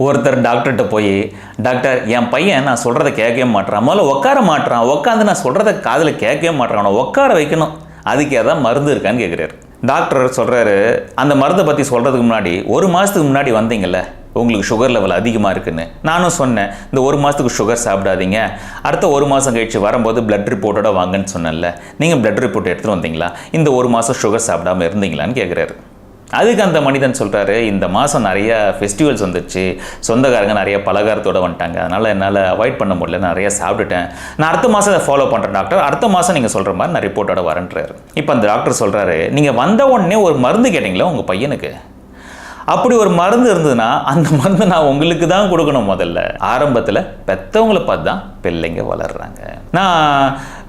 ஒருத்தர் டாக்டர்கிட்ட போய், டாக்டர் என் பையன் நான் சொல்கிறத கேட்கவே மாட்டேறான், முதல்ல உட்கார மாட்டேறான், உட்காந்து நான் சொல்கிறத காதில் கேட்கவே மாட்டேறான், அவனை உட்கார வைக்கணும், அதுக்கு ஏதாவது மருந்து இருக்கான்னு கேட்குறாரு. டாக்டர் சொல்கிறாரு, அந்த மருந்தை பற்றி சொல்கிறதுக்கு முன்னாடி 1 மாதத்துக்கு முன்னாடி வந்தீங்கல்ல, உங்களுக்கு சுகர் லெவல் அதிகமாக இருக்குன்னு நானும் சொன்னேன். இந்த 1 மாதத்துக்கு சுகர் சாப்பிடாதீங்க, அடுத்த 1 மாதம் கழிச்சு வரும்போது பிளட் ரிப்போர்ட்டோட வாங்கன்னு சொன்னேன்ல, நீங்கள் பிளட் ரிப்போர்ட் எடுத்துகிட்டு வந்தீங்களா, இந்த 1 மாதம் சுகர் சாப்பிடாமல் இருந்தீங்களான்னு கேட்குறாரு. அதுக்கு அந்த மனிதன் சொல்கிறாரு, இந்த மாதம் நிறைய ஃபெஸ்டிவல்ஸ் வந்துடுச்சு, சொந்தக்காரங்க நிறைய பலகாரத்தோடு வந்துட்டாங்க, அதனால் என்னால் அவாய்ட் பண்ண முடியல, நிறைய சாப்பிட்டுட்டேன், நான் அடுத்த மாதம் அதை ஃபாலோ பண்ணுறேன் டாக்டர், அடுத்த மாதம் நீங்கள் சொல்கிற மாதிரி நான் ரிப்போர்ட்டோட வரேன்றாரு. இப்போ அந்த டாக்டர் சொல்கிறாரு, நீங்கள் வந்த உடனே ஒரு மருந்து கேட்டிங்களா உங்கள் பையனுக்கு, அப்படி ஒரு மருந்து இருந்ததுன்னா அந்த மருந்து நான் உங்களுக்கு தான் கொடுக்கணும். முதல்ல ஆரம்பத்தில் பெற்றவங்களை பார்த்து தான் பிள்ளைங்க வளர்கிறாங்க. நான்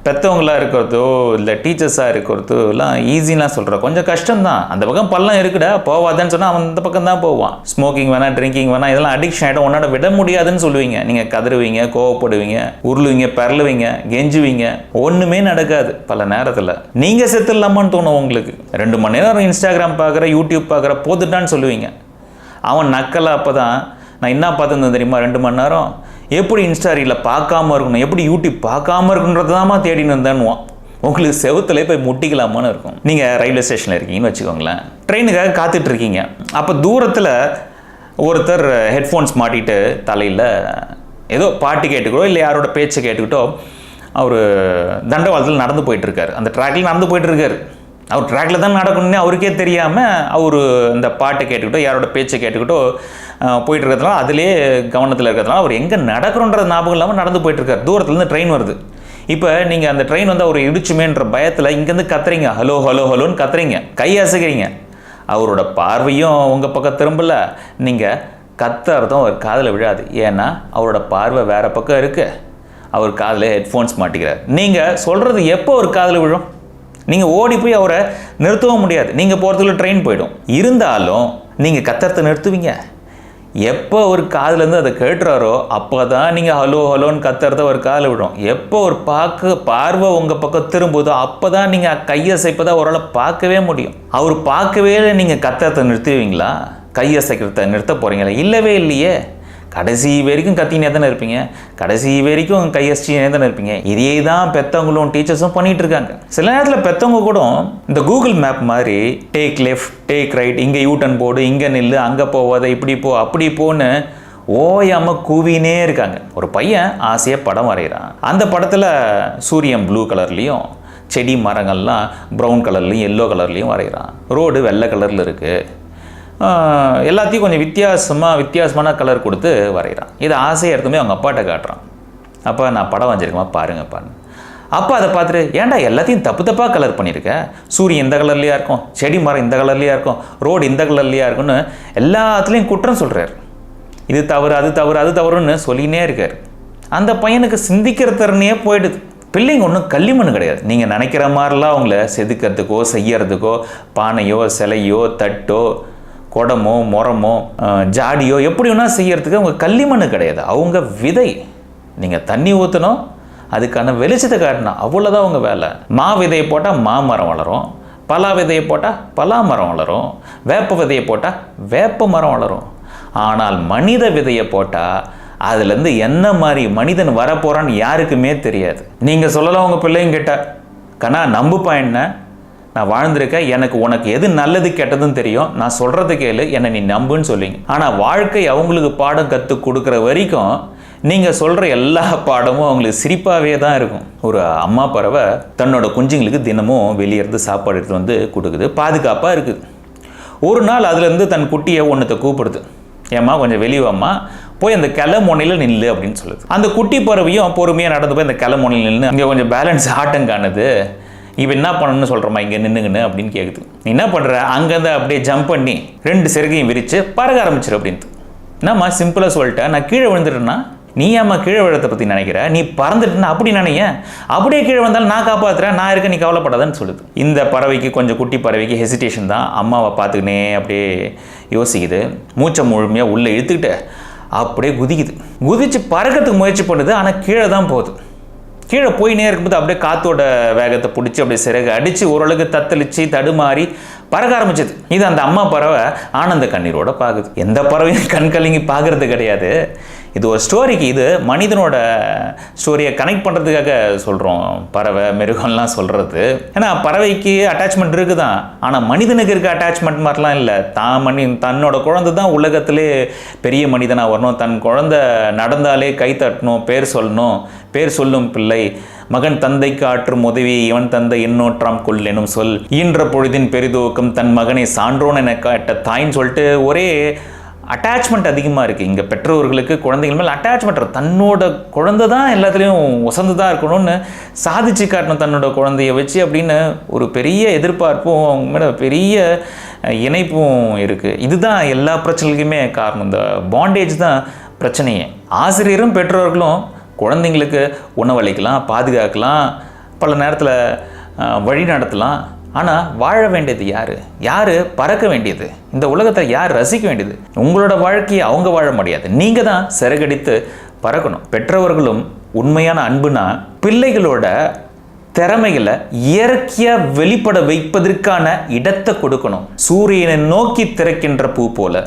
பெற்றவங்களாக இருக்கிறதோ இல்லை டீச்சர்ஸாக இருக்கிறதோ எல்லாம் ஈஸிலாம் சொல்கிறேன், கொஞ்சம் கஷ்டம்தான். அந்த பக்கம் பள்ளம் இருக்குடா, போவாதேன்னு சொன்னால் அவன் அந்த பக்கம் தான் போவான். ஸ்மோக்கிங் வேணாம், ட்ரிங்கிங் வேணாம், இதெல்லாம் அடிக்ஷன் ஆகிடும், உன்னோட விட முடியாதுன்னு சொல்லுவீங்க. நீங்கள் கதறுவீங்க, கோவப்படுவீங்க, உருளுவீங்க, பெரளுவீங்க, கெஞ்சுவீங்க, ஒன்றுமே நடக்காது. பல நேரத்தில் நீங்கள் செத்துடலாமான்னு தோணும் உங்களுக்கு. 2 மணி நேரம் இன்ஸ்டாகிராம் பார்க்குற, யூடியூப் பார்க்குற, போதுட்டான்னு சொல்லுவீங்க. அவன் நக்கலை அப்போ தான், நான் என்ன பார்த்துருந்தேன் தெரியுமா 2 மணி நேரம், எப்படி இன்ஸ்டா ரீலில் பார்க்காம இருக்கணும், எப்படி யூடியூப் பார்க்காம இருக்குன்றது தான் தேடின்னு இருந்தேன்னுவான். உங்களுக்கு செவுத்துல போய் முட்டிக்கலாமான்னு இருக்கும். நீங்கள் ரயில்வே ஸ்டேஷனில் இருக்கீங்கன்னு வச்சுக்கோங்களேன், ட்ரெயினுக்காக காத்துட்ருக்கீங்க. அப்போ தூரத்தில் ஒருத்தர் ஹெட்ஃபோன்ஸ் மாட்டிட்டு தலையில் ஏதோ பாட்டு கேட்டுக்கிட்டோ இல்லை யாரோட பேச்சை கேட்டுக்கிட்டோ அவர் தண்டவாளத்தில் நடந்து போயிட்டுருக்காரு, அந்த ட்ராக்கில் நடந்து போயிட்டுருக்காரு. அவர் ட்ராக்கில் தான் நடக்கணும்னு அவருக்கே தெரியாமல் அவர் இந்த பாட்டை கேட்டுக்கிட்டோ யாரோட பேச்சை கேட்டுக்கிட்டோ போயிட்டு இருக்கிறதுனால அதிலே கவனத்தில் இருக்கிறதுனால அவர் எங்கே நடக்கிறோன்றது ஞாபகம் இல்லாமல் நடந்து போயிட்டுருக்கார். தூரத்துலேருந்து ட்ரெயின் வருது. இப்போ நீங்கள் அந்த ட்ரெயின் வந்து அவர் இடிச்சுமேன்ற பயத்தில் இங்கேருந்து கத்துறீங்க, ஹலோ ஹலோ ஹலோன்னு கத்துறீங்க, கை அசைக்கிறீங்க. அவரோட பார்வையும் உங்கள் பக்கம் திரும்பல, நீங்கள் கத்துறதும் அவர் காதில் விழாது. ஏன்னா அவரோட பார்வை வேறு பக்கம் இருக்குது, அவர் காதில் ஹெட்ஃபோன்ஸ் மாட்டிக்கிறார். நீங்கள் சொல்கிறது எப்போ ஒரு காதில் விழும்? நீங்கள் ஓடி போய் அவரை நிறுத்தவும் முடியாது, நீங்கள் போகிறதுக்குள்ள ட்ரெயின் போயிடும். இருந்தாலும் நீங்கள் கத்துறதை நிறுத்துவீங்க. எப்போ ஒரு காதுலேருந்து அதை கேட்டுறாரோ அப்போ தான் நீங்கள் ஹலோ ஹலோன்னு கத்துறத ஒரு காதில் விடும். எப்போ ஒரு பார்வை உங்கள் பக்கம் திரும்புதோ அப்போ தான் நீங்கள் கையசைப்பதை அவரால் பார்க்கவே முடியும். அவர் பார்க்கவே நீங்கள் கத்துறதை நிறுத்துவீங்களா? கையசைக்கிறத நிறுத்த போகிறீங்களா? இல்லவே இல்லையே. கடைசி வரைக்கும் கத்தினே தானே இருப்பீங்க, கடைசி வரைக்கும் கையசினே தானே இருப்பீங்க. இதே தான் பெற்றவங்களும் டீச்சர்ஸும் பண்ணிகிட்டு இருக்காங்க. சில நேரத்தில் பெற்றவங்க கூட இந்த கூகுள் மேப் மாதிரி டேக் லெஃப்ட், டேக் ரைட், இங்கே யூட்டன் போடு, இங்கே நில்லு, அங்கே போவாத, இப்படி போ, அப்படி போன்னு ஓயாமல் கூவினே இருக்காங்க. ஒரு பையன் ஆசையாக படம் வரைகிறான். அந்த படத்தில் சூரியன் ப்ளூ கலர்லேயும், செடி மரங்கள்லாம் ப்ரௌன் கலர்லேயும் எல்லோ கலர்லேயும் வரைகிறான். ரோடு வெள்ளை கலரில் இருக்குது. எல்லாத்தையும் கொஞ்சம் வித்தியாசமான கலர் கொடுத்து வரைகிறான். இதை ஆசையாக எடுத்துமே அவங்க அப்பாட்ட காட்டுறான். அப்போ நான் படம் வரைஞ்சிருக்கமா பாருங்கப்பான்னு. அப்போ அதை பார்த்துட்டு, ஏன்டா எல்லாத்தையும் தப்பாக கலர் பண்ணியிருக்கேன், சூரியன் இந்த கலர்லையாக இருக்கும், செடி மரம் இந்த கலர்லையாக இருக்கும், ரோடு இந்த கலர்லையாக இருக்குன்னு எல்லாத்துலேயும் குற்றம் சொல்கிறார். இது தவறு, அது தவறு, அது தவறுன்னு சொல்லினே இருக்கார். அந்த பையனுக்கு சிந்திக்கிற திறனையே போயிடுது. பிள்ளைங்க ஒன்றும் களிமண் கிடையாது. நீங்கள் நினைக்கிற மாதிரிலாம் அவங்கள செதுக்கிறதுக்கோ செய்யறதுக்கோ பானையோ சிலையோ தட்டோ குடமோ முறமோ ஜாடியோ எப்படி வேணால் செய்யறதுக்கு அவங்க களிமண் கிடையாது. அவங்க விதை. நீங்கள் தண்ணி ஊற்றணும், அதுக்கான வெளிச்சத்தை காட்டணும், அவ்வளோதான் அவங்க வேலை. மா விதையை போட்டால் மாமரம் வளரும், பலா விதையை போட்டால் பலா மரம் வளரும், வேப்ப விதையை போட்டால் வேப்ப மரம் வளரும். ஆனால் மனித விதையை போட்டால் அதுலேருந்து என்ன மாதிரி மனிதன் வரப்போகிறான்னு யாருக்குமே தெரியாது. நீங்கள் சொல்லலாம் உங்கள் பிள்ளைங்க கிட்ட, கண்ணா நம்புப்பா என்ன, நான் வாழ்ந்திருக்கேன், எனக்கு உனக்கு எது நல்லது கெட்டதுன்னு தெரியும், நான் சொல்கிறது கேளு, என்னை நீ நம்புன்னு சொல்லிங்க. ஆனால் வாழ்க்கை அவங்களுக்கு பாடம் கற்றுக் கொடுக்குற வரைக்கும் நீங்கள் சொல்கிற எல்லா பாடமும் அவங்களுக்கு சிரிப்பாகவே தான் இருக்கும். ஒரு அம்மா பறவை தன்னோட குஞ்சுங்களுக்கு தினமும் வெளியே இருந்து சாப்பாடு எடுத்து வந்து கொடுக்குது, பாதுகாப்பாக இருக்குது. ஒரு நாள் அதுலேருந்து தன் குட்டியை ஒன்றத்தை கூப்பிடுது, ஏம்மா கொஞ்சம் வெளியவாம்மா, போய் அந்த கிளை முனையில் நில்லு அப்படின்னு சொல்லுது. அந்த குட்டி பறவையும் பொறுமையாக நடந்து போய் அந்த கிளை முனையில் நின்று அங்கே கொஞ்சம் பேலன்ஸ் ஆட்டம் காணுது. இப்போ என்ன பண்ணணும்னு சொல்கிறோமா, இங்கே நின்றுங்கன்னு அப்படின்னு கேட்குது. நீ என்ன பண்ணுற, அங்கேருந்து அப்படியே ஜம்ப் பண்ணி 2 சிறகையும் விரித்து பறக்க ஆரம்பிச்சிரு அப்படின்ட்டு. என்னம்மா சிம்பிளாக சொல்லிட்டேன், நான் கீழே விழுந்துட்டேன்னா நீ ஏம்மா கீழே விழுறதை பற்றி நினைக்கிற, நீ பறந்துட்டுன்னா அப்படி நினைய, அப்படியே கீழே வந்தாலும் நான் காப்பாற்றுறேன், நான் இருக்க, நீ கவலைப்படாதான்னு சொல்லுது. இந்த பறவைக்கு கொஞ்சம் குட்டி பறவைக்கு ஹெசிடேஷன் தான். அம்மாவை பார்த்துக்கினே அப்படியே யோசிக்குது. மூச்சை முழுமையாக உள்ளே இழுத்துக்கிட்டு அப்படியே குதிச்சு பறக்கிறதுக்கு முயற்சி பண்ணுது. ஆனால் கீழே தான் போகுது. கீழே போயினே இருக்கும்போது அப்படியே காற்றோட வேகத்தை பிடிச்சி அப்படியே சிறகு அடித்து ஓரளவுக்கு தத்தளித்து தடுமாறி பறக்க ஆரம்பிச்சது. இது அந்த அம்மா பறவை ஆனந்த கண்ணீரோட பார்க்குது. எந்த பறவையும் கண் கலங்கி பார்க்கறது கிடையாது. இது ஒரு ஸ்டோரிக்கு, இது மனிதனோட ஸ்டோரியை கனெக்ட் பண்ணுறதுக்காக சொல்கிறோம். பறவை மிருகம்லாம் சொல்கிறது, ஏன்னா பறவைக்கு அட்டாச்மெண்ட் இருக்குதான், ஆனால் மனிதனுக்கு இருக்க அட்டாச்மெண்ட் மாதிரிலாம் இல்லை. தன்னோட குழந்தை தான் உலகத்திலே பெரிய மனிதனாக வரணும், தன் குழந்தை நடந்தாலே கை தட்டணும், பேர் சொல்லணும், பேர் சொல்லும் பிள்ளை, மகன் தந்தைக்கு ஆற்றும் உதவி இவன் தந்தை இன்னொற்றாம் கொள் எனும் சொல், ஈன்ற பொழுதின் பெரிதோக்கம் தன் மகனை சான்றோன் என காட்ட தாயின்னு சொல்லிட்டு ஒரே அட்டாச்மெண்ட் அதிகமாக இருக்குது. இங்கே பெற்றோர்களுக்கு குழந்தைகள் மேலே அட்டாச்மெண்ட், தன்னோட குழந்தை தான் எல்லாத்துலேயும் உசந்து தான் இருக்கணும்னு சாதிச்சு காட்டணும் தன்னோட குழந்தைய வச்சு அப்படின்னு ஒரு பெரிய எதிர்பார்ப்பும் அவங்க மேலே பெரிய இணைப்பும் இருக்குது. இதுதான் எல்லா பிரச்சனைகளுக்குமே காரணம். இந்த பாண்டேஜ் தான் பிரச்சனையே. ஆசிரியரும் பெற்றோர்களும் குழந்தைங்களுக்கு உணவளிக்கலாம், பாதுகாக்கலாம், பல நேரத்தில் வழி நடத்தலாம். ஆனால் வாழ வேண்டியது யார்? யார் பறக்க வேண்டியது? இந்த உலகத்தை யார் ரசிக்க வேண்டியது? உங்களோட வாழ்க்கையை அவங்க வாழ முடியாது, நீங்கள் தான் சிறகடித்து பறக்கணும். பெற்றவர்களும் உண்மையான அன்புனா பிள்ளைகளோட திறமைகளை இயற்கையாக வெளிப்பட வைப்பதற்கான இடத்தை கொடுக்கணும். சூரியனை நோக்கி திறக்கின்ற பூ போல